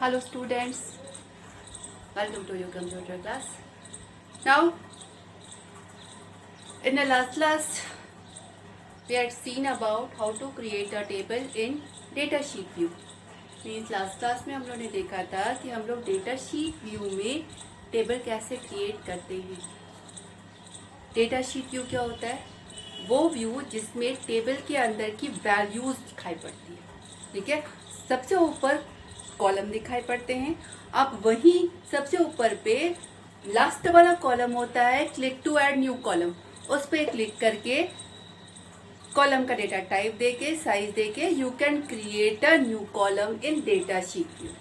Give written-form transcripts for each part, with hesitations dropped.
Hello students, welcome to your computer class. Now, in the last class, we had seen about how to create a table in data sheet view. Means last class में हम लोगों ने देखा था कि हम लोग data sheet view में टेबल कैसे क्रिएट करते हैं। डेटा शीट व्यू क्या होता है? वो व्यू जिसमें टेबल के अंदर की वैल्यूज दिखाई पड़ती है। ठीक है, सबसे ऊपर कॉलम दिखाई पड़ते हैं। अब वहीं सबसे ऊपर पे लास्ट वाला कॉलम होता है click to add new column. उस पर क्लिक करके कॉलम का डेटा टाइप देके साइज देके you can create a new column in data sheet view.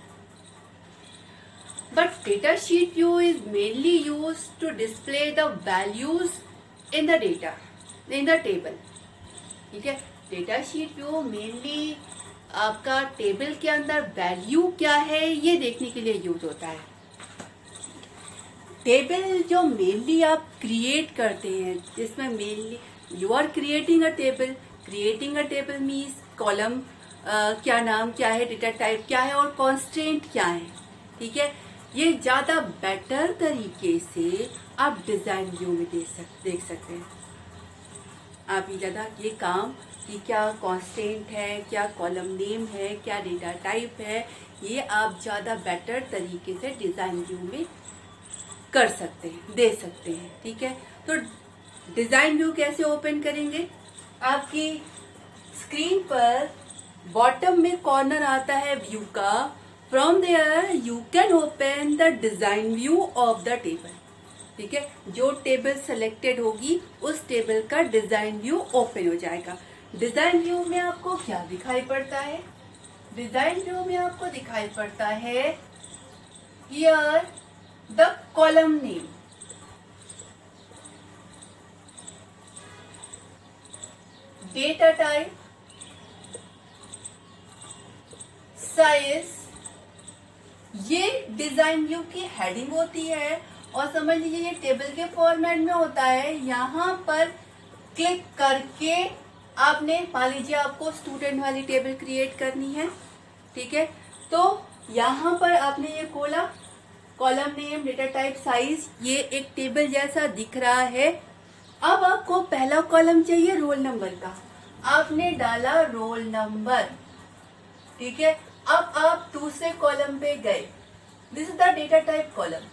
But data sheet view is mainly use to display the values in the data in the table. ठीक है, data sheet view mainly आपका table के अंदर value क्या है ये देखने के लिए यूज होता है। टेबल जो मेनली आप क्रिएट करते हैं, जिसमें mainly you are creating a table. Creating a table means column क्या नाम क्या है, डेटा टाइप क्या है और कॉन्स्टेंट क्या है। ठीक है, ये ज्यादा बेटर तरीके से आप डिजाइन व्यू में देख सकते हैं। आप ये ज्यादा ये काम कि क्या कांस्टेंट है, क्या कॉलम नेम है, क्या डेटा टाइप है, ये आप ज़्यादा बेटर तरीके से डिज़ाइन व्यू में कर सकते हैं, दे सकते हैं। ठीक है, तो डिज़ाइन व्यू कैसे ओपन करेंगे? आपकी स्क्रीन पर बॉटम में कॉर्नर आता है व्यू का। From there you can open the design view of the table. ठीक है, जो टेबल सेलेक्टेड होगी उस टेबल का डिज़ाइन व्यू ओपन हो जाएगा। डिजाइन व्यू में आपको क्या दिखाई पड़ता है? डिजाइन व्यू में आपको दिखाई पड़ता है here the column name, data type, size. ये डिजाइन व्यू की हेडिंग होती है और समझ लीजिए ये टेबल के फॉर्मेट में होता है। यहाँ पर क्लिक करके आपने मान लीजिए आपको स्टूडेंट वाली टेबल क्रिएट करनी है। ठीक है, तो यहाँ पर आपने ये खोला, column name, data type, size, ये एक टेबल जैसा दिख रहा है। अब आपको पहला कॉलम चाहिए रोल नंबर का, आपने डाला रोल नंबर। ठीक है, अब आप दूसरे कॉलम पे गए, this is the data type column.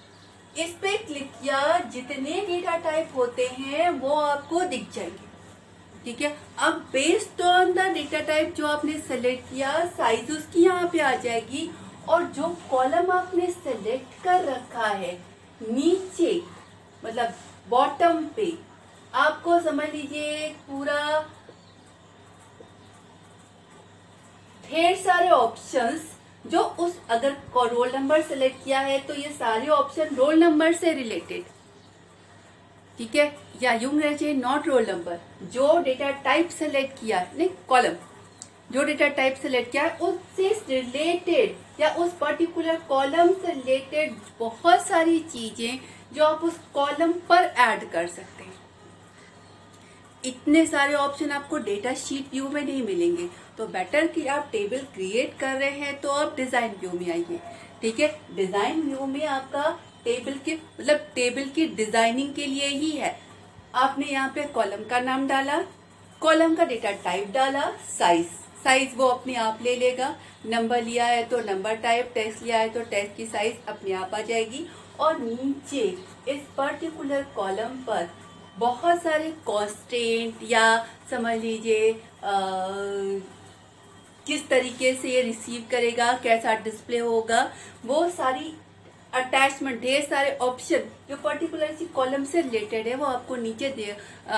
इस पे क्लिक किया, जितने डेटा टाइप होते हैं वो आपको दिख जाएंगे। ठीक है, अब based on the data type जो आपने सेलेक्ट किया, साइज उसकी यहाँ पे आ जाएगी। और जो कॉलम आपने सेलेक्ट कर रखा है नीचे मतलब बॉटम पे आपको समझ लीजिए पूरा ढेर सारे ऑप्शंस जो उस अगर रोल नंबर सेलेक्ट किया है तो ये सारे ऑप्शन रोल नंबर से रिलेटेड। ठीक है, या यूं कहना चाहिए नॉट रोल नंबर, जो डेटा टाइप सेलेक्ट किया नहीं कॉलम, जो डेटा टाइप सेलेक्ट किया उससे रिलेटेड या उस पर्टिकुलर कॉलम से रिलेटेड बहुत सारी चीजें जो आप उस कॉलम पर ऐड कर सकते हैं। इतने सारे ऑप्शन आपको डेटा शीट व्यू में नहीं मिलेंगे, तो बेटर कि आप टेबल क्रिएट कर रहे हैं तो आप डिजाइन व्यू में आइए। ठीक है, डिजाइन व्यू में आपका टेबल के मतलब टेबल की डिजाइनिंग के लिए ही है। आपने यहाँ पे कॉलम का नाम डाला, कॉलम का डेटा टाइप डाला, साइज वो अपने आप ले लेगा। नंबर लिया है तो नंबर टाइप, टेक्स्ट लिया है तो टेक्स्ट की साइज अपने आप आ जाएगी। और नीचे इस पर्टिकुलर कॉलम पर बहुत सारे कॉन्स्टेंट या समझ लीजिए किस तरीके से ये रिसीव करेगा, कैसा डिस्प्ले होगा, वो सारी अटैचमेंट, ढेर सारे ऑप्शन जो पर्टिकुलर इसी कॉलम से रिलेटेड है वो आपको नीचे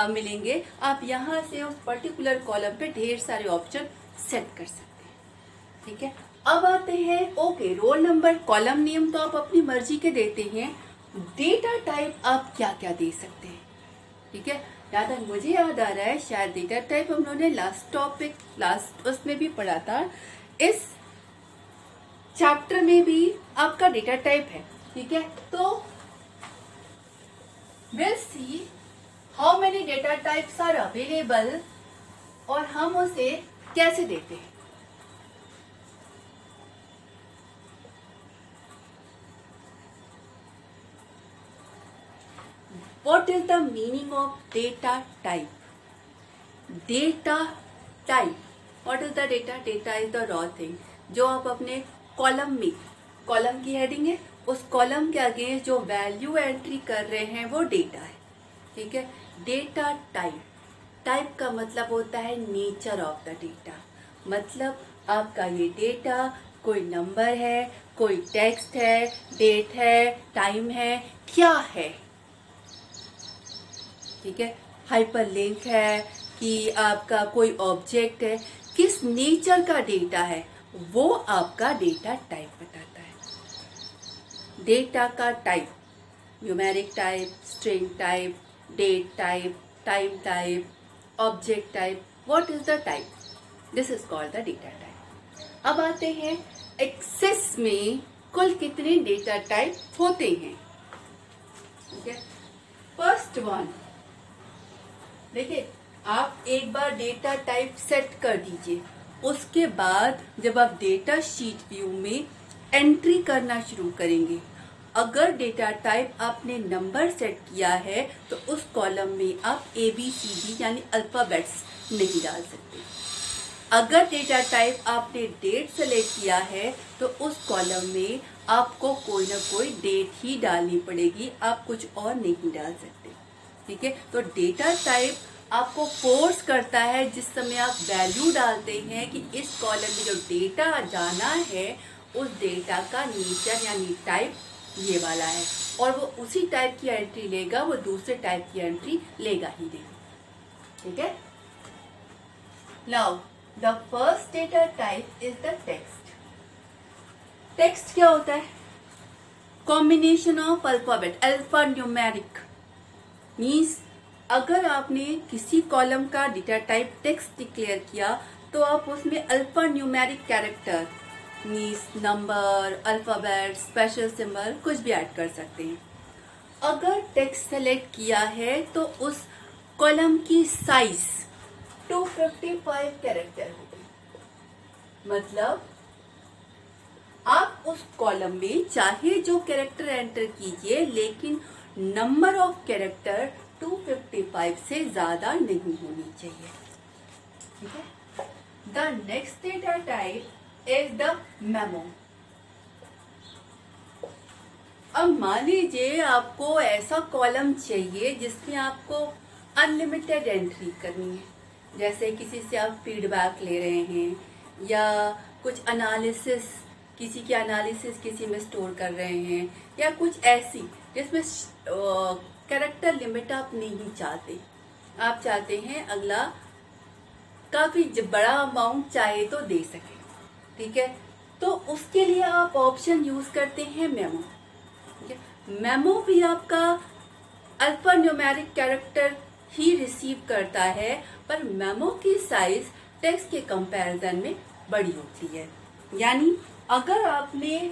मिलेंगे। आप यहाँ से उस पर्टिकुलर कॉलम पे ढेर सारे ऑप्शन सेट कर सकते हैं। ठीक है, अब आते हैं okay roll number, column name तो आप अपनी मर्जी के देते हैं। डेटा टाइप आप क्या क्या दे सकते हैं? ठीक है, मुझे याद आ रहा है शायद डेटा टाइप हम लोगों ने लास्ट उसमें भी पढ़ा था। इस चैप्टर में भी आपका डेटा टाइप है। ठीक है, तो will see how many data types are available और हम उसे कैसे देते हैं। What is the meaning of data type? Data type. What is the data? Data is the raw thing. जो आप अपने कॉलम में, कॉलम की हेडिंग है, उस कॉलम के अगेंस्ट जो वैल्यू एंट्री कर रहे हैं वो डेटा है. ठीक है. Data type. टाइप का मतलब होता है नेचर ऑफ द डेटा. मतलब आपका ये डेटा कोई नंबर है, कोई टेक्स्ट है, डेट है, टाइम है, क्या है. ठीक है. हाइपरलिंक है कि आपका कोई ऑब्जेक्ट है, किस नेचर का डेटा है वो आपका डेटा टाइप बताता है. डेटा का type, numeric type, string type, date type, time type, object type. What is the type? This is called the data type. अब आते हैं एक्सेस में कुल कितने डेटा टाइप होते हैं. ठीक है. फर्स्ट वन, देखिए आप एक बार डेटा टाइप सेट कर दीजिए. उसके बाद जब आप डेटा शीट व्यू में एंट्री करना शुरू करेंगे, अगर डेटा टाइप आपने नंबर सेट किया है तो उस कॉलम में आप ABCD यानी अल्फाबेट्स नहीं डाल सकते. अगर डेटा टाइप आपने डेट सेलेक्ट किया है तो उस कॉलम में आपको कोई ना कोई डेट ही डालनी पड़ेगी, आप कुछ और नहीं डाल सकते. ठीक है. तो डेटा टाइप आपको फोर्स करता है जिस समय आप वैल्यू डालते हैं कि इस कॉलम में जो डेटा जाना है उस डेटा का नेचर यानी टाइप ये वाला है, और वो उसी टाइप की एंट्री लेगा, वो दूसरे टाइप की एंट्री लेगा ही नहीं. ठीक है. Now the first data type is the text. Text क्या होता है? Combination of alphabet, alpha numeric. Means अगर आपने किसी कॉलम का डेटा टाइप टेक्स्ट डिक्लेयर किया तो आप उसमें alpha numeric character means number, alphabet, special symbol कुछ भी ऐड कर सकते हैं. अगर टेक्स्ट सेलेक्ट किया है तो उस कॉलम की साइज 255 कैरेक्टर होगी. मतलब आप उस कॉलम में चाहे जो कैरेक्टर एंटर कीजिए लेकिन नंबर ऑफ कैरेक्टर 255 से ज्यादा नहीं होनी चाहिए. ठीक है. The next data type is the memo. अब मान लीजिए आपको ऐसा कॉलम चाहिए जिसमें आपको अनलिमिटेड एंट्री करनी है. जैसे किसी से आप फीडबैक ले रहे हैं या कुछ एनालिसिस, किसी की एनालिसिस किसी में स्टोर कर रहे हैं, या कुछ ऐसी जिसमें कैरेक्टर लिमिट आप नहीं चाहते. आप चाहते हैं अगला काफी बड़ा अमाउंट चाहे तो दे सके. ठीक है. तो उसके लिए आप ऑप्शन यूज करते हैं मेमो. ठीक है. मेमो भी आपका अल्फा न्यूमेरिक कैरेक्टर ही रिसीव करता है, पर मेमो की साइज टेक्स्ट के कंपैरिजन में बड़ी होती है. यानी अगर आपने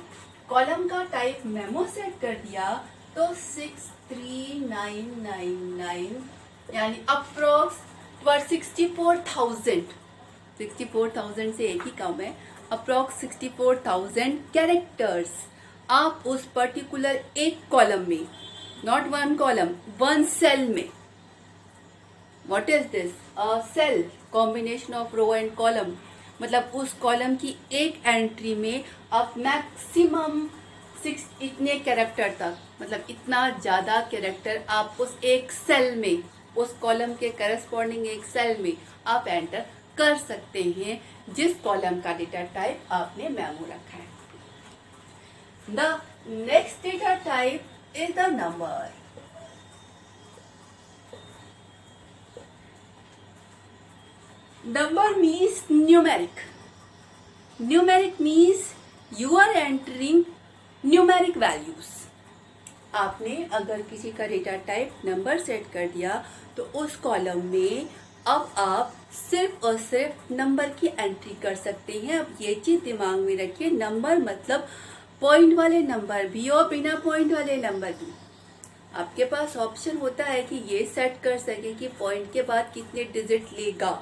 कॉलम का टाइप मेमो सेट कर दिया तो 63999 यानी अप्रोक्स 64,000 से एक ही कम है, अप्रोक्स 64,000 कैरेक्टर्स आप उस पर्टिकुलर एक कॉलम में, not one column, one cell में. What is this? A cell, combination of row and column. मतलब उस कॉलम की एक एंट्री में आप मैक्सिमम 6 इतने कैरेक्टर तक, मतलब इतना ज्यादा कैरेक्टर आप उस एक सेल में, उस कॉलम के करस्पॉन्डिंग एक सेल में आप एंटर कर सकते हैं जिस कॉलम का डेटा टाइप आपने मेमो रखा है. The next data type is the number. Number means numeric. Numeric means you are entering numeric values. आपने अगर किसी का डेटा टाइप नंबर सेट कर दिया तो उस कॉलम में अब आप सिर्फ और सिर्फ नंबर की एंट्री कर सकते हैं. अब ये चीज दिमाग में रखिए, नंबर मतलब पॉइंट वाले नंबर भी और बिना पॉइंट वाले नंबर भी. आपके पास ऑप्शन होता है कि ये सेट कर सके कि पॉइंट के बाद कितने डिजिट लेगा.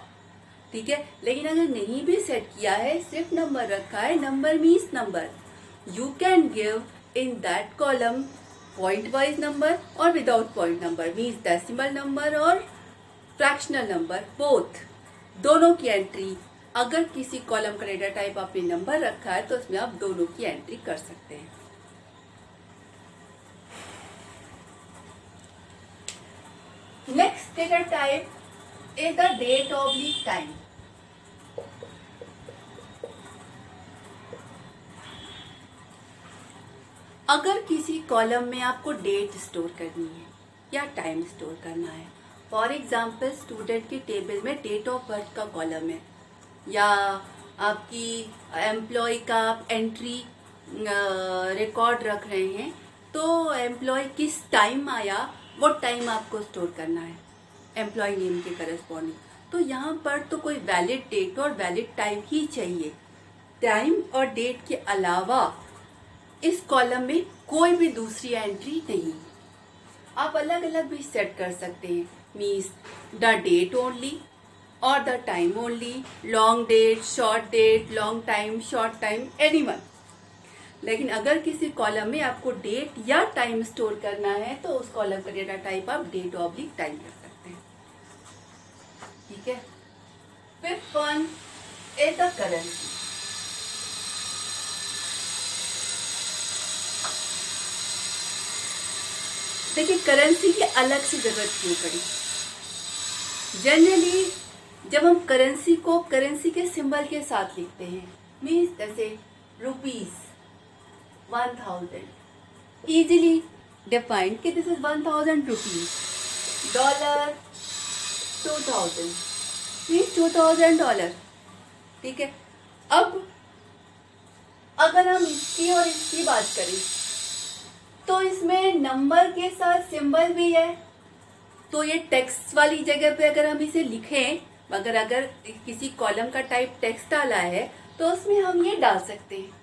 ठीक है. लेकिन अगर नहीं भी सेट किया है, सिर्फ नंबर रखा है, number means number, you can give in that column point wise number और without point number, means decimal number और फ्रैक्शनल नंबर बोथ, दोनों की एंट्री। अगर किसी कॉलम का डेटा टाइप आपने नंबर रखा है तो उसमें आप दोनों की एंट्री कर सकते हैं। Next data type is the date oblique time. अगर किसी कॉलम में आपको डेट स्टोर करनी है या टाइम स्टोर करना है, फॉर एग्जाम्पल स्टूडेंट के टेबल में डेट ऑफ बर्थ का कॉलम है, या आपकी एम्प्लॉय का आप एंट्री रिकॉर्ड रख रहे हैं, तो एम्प्लॉय किस टाइम आया वो टाइम आपको स्टोर करना है एम्प्लॉय नेम के करस्पॉन्डिंग। तो यहाँ पर तो कोई वैलिड डेट और वैलिड टाइम ही चाहिए। टाइम और डेट के अलावा इस कॉलम में कोई भी दूसरी एंट्री नहीं। आप अलग अलग भी सेट कर सकते हैं, मीन्स द डेट ओनली और the time only, long date, short date, long time, short time, anyone. लेकिन अगर किसी कॉलम में आपको डेट या टाइम स्टोर करना है तो उस कॉलम का डेटा टाइप आप डेट ऑब्लिक टाइम कर सकते हैं। ठीक है। Fifth one is the currency. देखिए करेंसी की अलग से जरूरत क्यों पड़ी। जनरली जब हम करेंसी को करेंसी के सिंबल के साथ लिखते हैं, मीन्स जैसे रुपीज 1000, इजीली डिफाइंड कि this is 1000 rupees, dollar 2000, means $2000। ठीक है। अब अगर हम इसकी और इसकी बात करें तो इसमें नंबर के साथ सिंबल भी है, तो ये टेक्स्ट वाली जगह पे अगर हम इसे लिखें, अगर किसी कॉलम का टाइप टेक्स्ट डाला है तो उसमें हम ये डाल सकते हैं।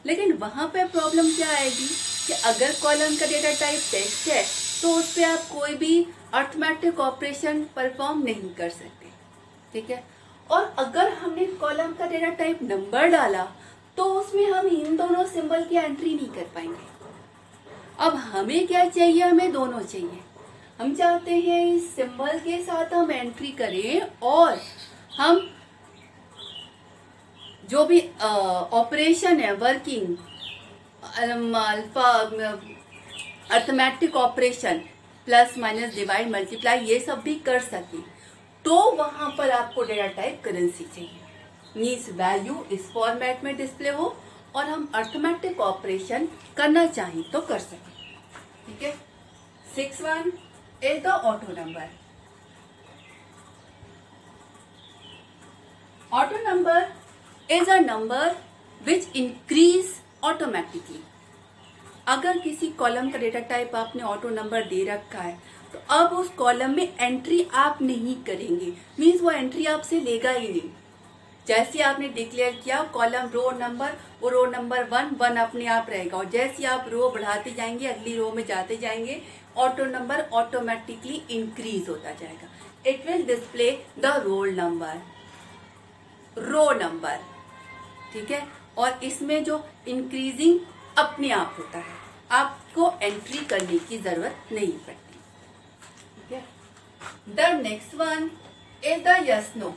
लेकिन वहां पे प्रॉब्लम क्या आएगी कि अगर कॉलम का डेटा टाइप टेक्स्ट है तो उस पर आप कोई भी अर्थमेटिक ऑपरेशन परफॉर्म नहीं कर सकते। ठीक है। और अगर हमने कॉलम का डेटा टाइप नंबर डाला तो उसमें हम इन दोनों सिंबल की एंट्री नहीं कर पाएंगे। अब हमें क्या चाहिए, हमें दोनों चाहिए। हम चाहते हैं इस सिंबल के साथ हम एंट्री करें और हम जो भी ऑपरेशन है, working, alpha, arithmetic operation, plus minus divide multiply, ये सब भी कर सके, तो वहां पर आपको डेटा टाइप करेंसी चाहिए। मीन्स वैल्यू इस फॉर्मेट में डिस्प्ले हो और हम अर्थमेटिक ऑपरेशन करना चाहें तो कर सकें। ठीक है। 6th is the auto number. Auto number is a number which increase automatically. अगर किसी कॉलम का डेटा टाइप आपने ऑटो नंबर दे रखा है तो अब उस कॉलम में एंट्री आप नहीं करेंगे, मीन्स वो एंट्री आपसे लेगा ही नहीं। जैसे आपने डिक्लेयर किया कॉलम रो नंबर, वो रो नंबर 1 अपने आप रहेगा, और जैसे आप रो बढ़ाते जाएंगे, अगली रो में जाते जाएंगे, ऑटो नंबर ऑटोमेटिकली इंक्रीज होता जाएगा। It will display the roll number, row number. ठीक है। और इसमें जो इंक्रीजिंग अपने आप होता है, आपको एंट्री करने की जरूरत नहीं पड़ती। ठीक है। The next one is the yes no.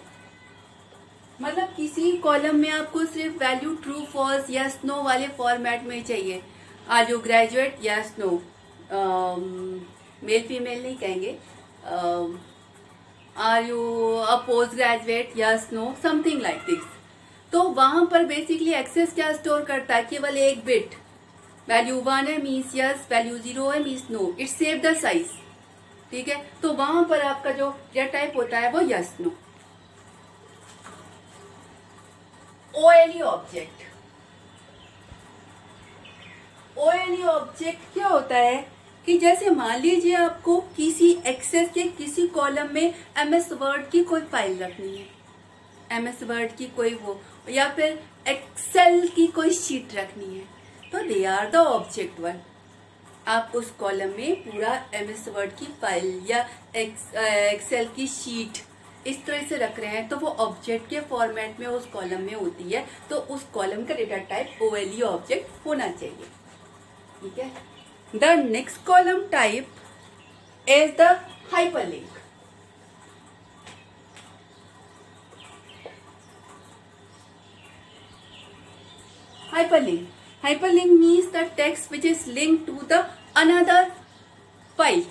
मतलब किसी कॉलम में आपको सिर्फ value true, false, yes no वाले फॉर्मेट में चाहिए। Are you graduate, yes no, male female नहीं कहेंगे, are you a post graduate, yes no, something like this. तो वहां पर बेसिकली एक्सेस क्या स्टोर करता है, केवल एक बिट। वैल्यू 1 है मीन्स यस, वैल्यू 0 है means no, it save the size. ठीक है। तो वहां पर आपका जो डेटा टाइप होता है वो yes no. OLE object. OLE object क्या होता है कि जैसे मान लीजिए आपको किसी एक्सेस के किसी कॉलम में MS वर्ड की कोई फाइल रखनी है, MS वर्ड की कोई वो, या फिर एक्सेल की कोई शीट रखनी है, तो they are the object one. आप उस कॉलम में पूरा MS वर्ड की फाइल या एक्सेल की शीट इस तरह से रख रहे हैं तो वो ऑब्जेक्ट के फॉर्मेट में उस कॉलम में होती है, तो उस कॉलम का डेटा टाइप OLE ऑब्जेक्ट होना चाहिए। ठीक है। The next column type is the hyperlink. Hyperlink means the text which is linked to the another file.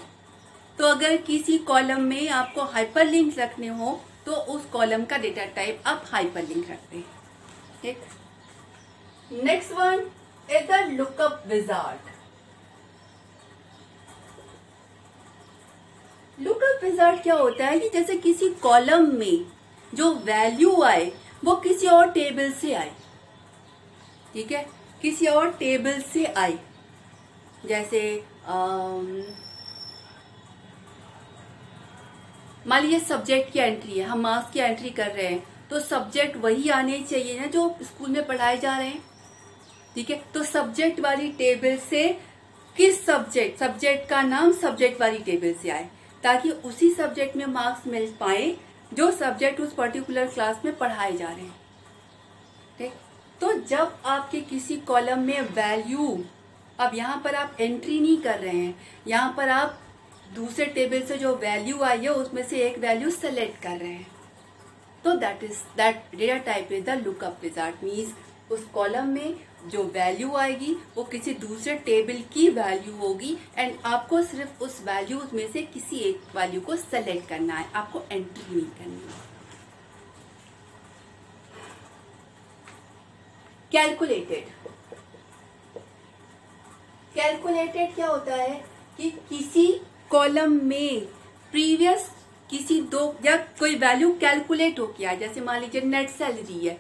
तो अगर किसी कॉलम में आपको हाइपरलिंक रखने हो तो उस कॉलम का डेटा टाइप आप हाइपरलिंक रखते हैं. ठीक. Next one is the lookup wizard. Lookup wizard क्या होता है कि जैसे किसी कॉलम में जो वैल्यू आए वो किसी और टेबल से आए. ठीक है, किसी और टेबल से आए. जैसे मान लीजिए सब्जेक्ट की एंट्री है, हम मार्क्स की एंट्री कर रहे हैं तो सब्जेक्ट वही आने चाहिए ना जो स्कूल में पढ़ाए जा रहे हैं. ठीक है, तो सब्जेक्ट वाली टेबल से किस सब्जेक्ट का नाम सब्जेक्ट वाली टेबल से आए ताकि उसी सब्जेक्ट में मार्क्स मिल पाए जो सब्जेक्ट उस पर्टिकुलर क्लास में पढ़ाए जा रहे हैं. ठीक. तो जब आपके किसी कॉलम में वैल्यू, अब यहाँ पर आप एंट्री नहीं कर रहे हैं, यहाँ पर आप दूसरे टेबल से जो वैल्यू आई है उसमें से एक वैल्यू सेलेक्ट कर रहे हैं. तो that data type is the lookup wizard. Means उस कॉलम में जो वैल्यू आएगी वो किसी दूसरे टेबल की वैल्यू होगी एंड आपको सिर्फ उस वैल्यूज में से किसी एक वैल्यू को सेलेक्ट करना है, आपको एंट्री नहीं करनी है. कैलकुलेटेड क्या होता है कि किसी कॉलम में प्रीवियस किसी दो या कोई वैल्यू कैलकुलेट हो किया. जैसे मान लीजिए नेट सैलरी है,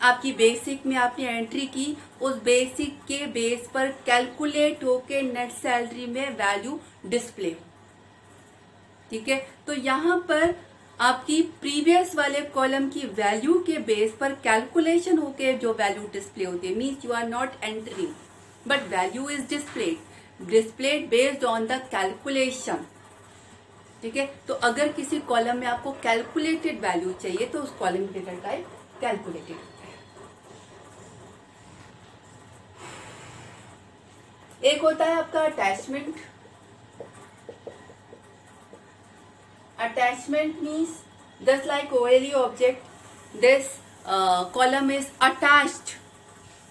आपकी बेसिक में आपने एंट्री की, उस बेसिक के बेस पर कैलकुलेट होके नेट सैलरी में वैल्यू डिस्प्ले. ठीक है, तो यहाँ पर आपकी प्रीवियस वाले कॉलम की वैल्यू के बेस पर कैलकुलेशन होके जो वैल्यू डिस्प्ले होती है. Means you are not entering but value is displayed based on the calculation. ठीक है, तो अगर किसी कॉलम में आपको कैलकुलेटेड वैल्यू चाहिए तो उस कॉलम की डेटा टाइप कैलकुलेटेड होता है. एक होता है आपका attachment. Attachment means just like OLE object, this column is attached.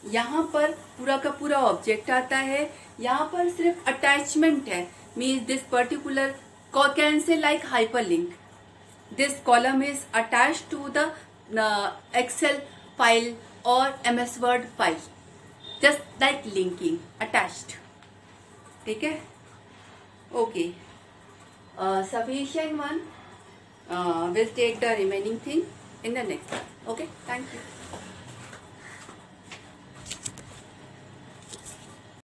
यहाँ पर पूरा का पूरा ऑब्जेक्ट आता है, यहाँ पर सिर्फ अटैचमेंट है. Means this particular can say like hyperlink. This column is attached to the excel file और MS Word file, just like linking, attached. ठीक है, okay. Sufficient one. We'll take the remaining thing in the next one. Okay, thank you.